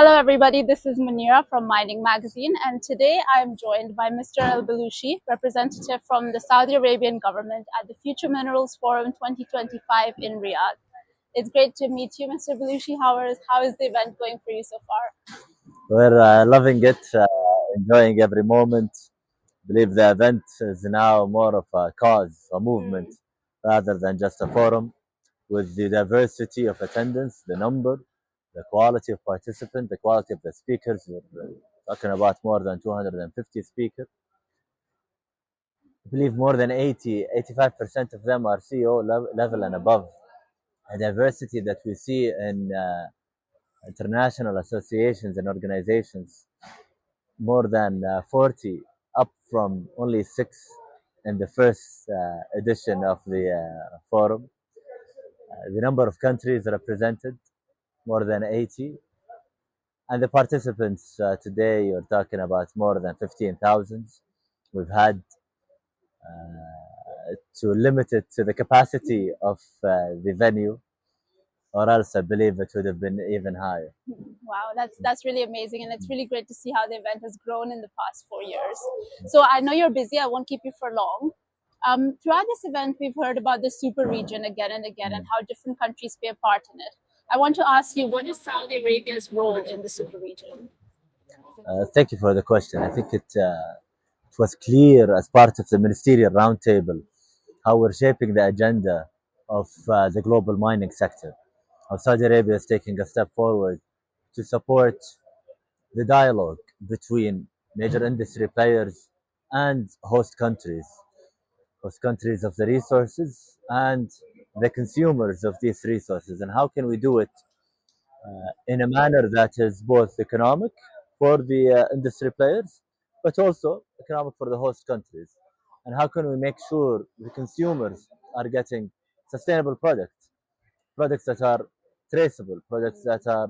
Hello everybody, this is Munira from Mining Magazine, and today I'm joined by Mr. AlBelushi, representative from the Saudi Arabian government at the Future Minerals Forum 2025 in Riyadh. It's great to meet you, Mr. Belushi. How is the event going for you so far? We're loving it, enjoying every moment. Believe the event is now more of a cause, a movement, rather than just a forum. With the diversity of attendance, the number, the quality of participants, the quality of the speakers, we're talking about more than 250 speakers. I believe more than 85% of them are CEO level and above. A diversity that we see in international associations and organizations, more than 40, up from only 6 in the first edition of the forum. The number of countries represented, more than 80. And the participants today, you're talking about more than 15,000. We've had to limit it to the capacity of the venue, or else I believe it would have been even higher. Wow, that's really amazing, and it's really great to see how the event has grown in the past 4 years. So I know you're busy. I won't keep you for long. Throughout this event, we've heard about the super region again and again, and how different countries play a part in it. I want to ask you, what is Saudi Arabia's role in the super region? Thank you for the question. I think it was clear as part of the ministerial roundtable how we're shaping the agenda of the global mining sector. How Saudi Arabia is taking a step forward to support the dialogue between major industry players and host countries of the resources and the consumers of these resources. And how can we do it in a manner that is both economic for the industry players, but also economic for the host countries? And how can we make sure the consumers are getting sustainable products that are traceable, products that are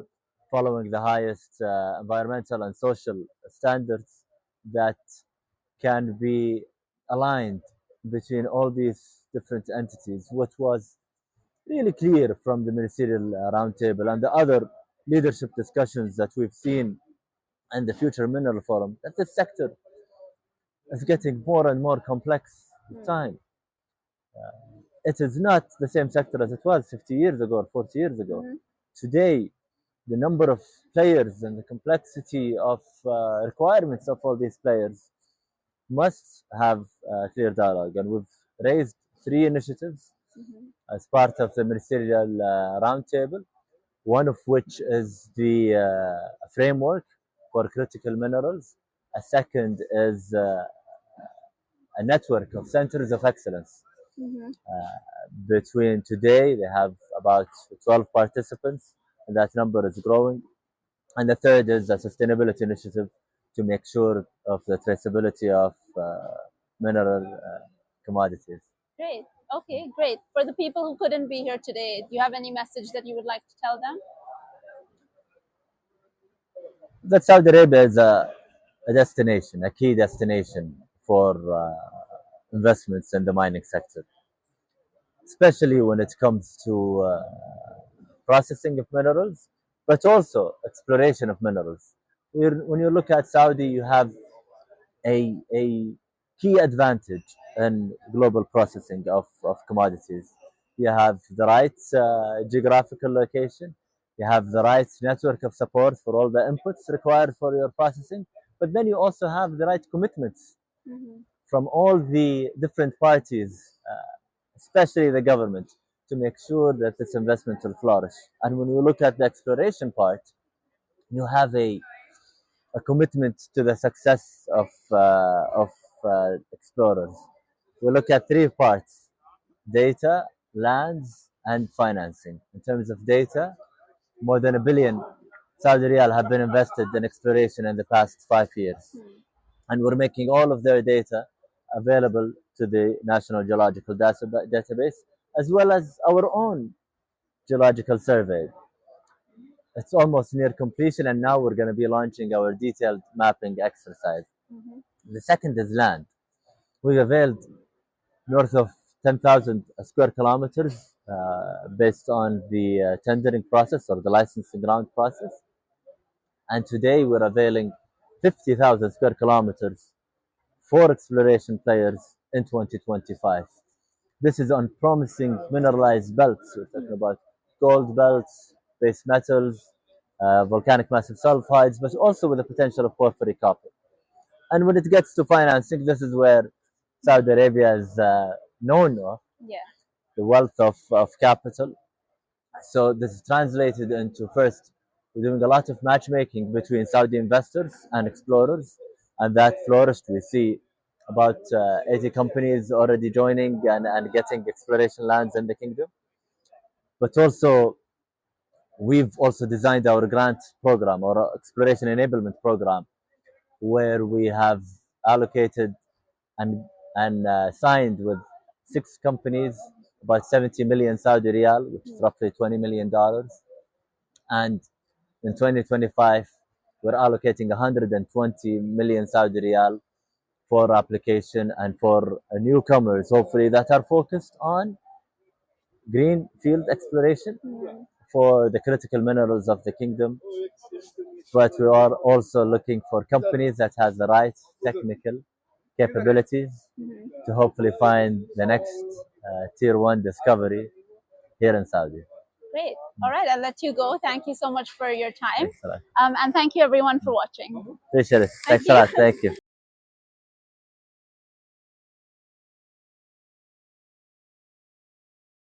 following the highest environmental and social standards that can be aligned between all these different entities, what was really clear from the ministerial roundtable and the other leadership discussions that we've seen in the Future Mineral Forum, that this sector is getting more and more complex with time. It is not the same sector as it was 50 years ago or 40 years ago. Today, the number of players and the complexity of requirements of all these players must have clear dialogue. And we've raised 3 initiatives as part of the ministerial roundtable, one of which is the framework for critical minerals. A second is a network of centers of excellence. Between today, they have about 12 participants, and that number is growing. And the third is a sustainability initiative to make sure of the traceability of mineral commodities. Great. Okay, great. For the people who couldn't be here today, do you have any message that you would like to tell them? That Saudi Arabia is a destination, a key destination for investments in the mining sector, especially when it comes to processing of minerals, but also exploration of minerals. When you look at Saudi, you have a key advantage in global processing of commodities. You have the right geographical location, you have the right network of support for all the inputs required for your processing, but then you also have the right commitments from all the different parties, especially the government, to make sure that this investment will flourish. And when we look at the exploration part, you have a commitment to the success of explorers. We look at 3 parts: data, lands, and financing. In terms of data, more than 1 billion Saudi Riyal have been invested in exploration in the past 5 years. And we're making all of their data available to the National Geological Database, as well as our own geological survey. It's almost near completion, and now we're going to be launching our detailed mapping exercise. The second is land. We've availed north of 10,000 square kilometers based on the tendering process or the licensing round process. And today we're availing 50,000 square kilometers for exploration players in 2025. This is on promising mineralized belts. We're talking about gold belts, base metals, volcanic massive sulfides, but also with the potential of porphyry copper. And when it gets to financing, this is where Saudi Arabia is known of, Yeah. the wealth of capital. So this is translated into, first, we're doing a lot of matchmaking between Saudi investors and explorers, and that flourished. We see about 80 companies already joining and getting exploration lands in the kingdom. But also, we've also designed our grant program or exploration enablement program, where we have allocated and signed with 6 companies about 70 million Saudi riyal, which is roughly $20 million. And in 2025, we're allocating 120 million Saudi riyal for application and for newcomers, hopefully, that are focused on green field exploration for the critical minerals of the kingdom. But we are also looking for companies that has the right technical capabilities to hopefully find the next tier one discovery here in Saudi. Great. All right, I'll let you go. Thank you so much for your time. Thanks a lot. And thank you everyone for watching. Appreciate it. Thank Thanks a lot. you. Thank you.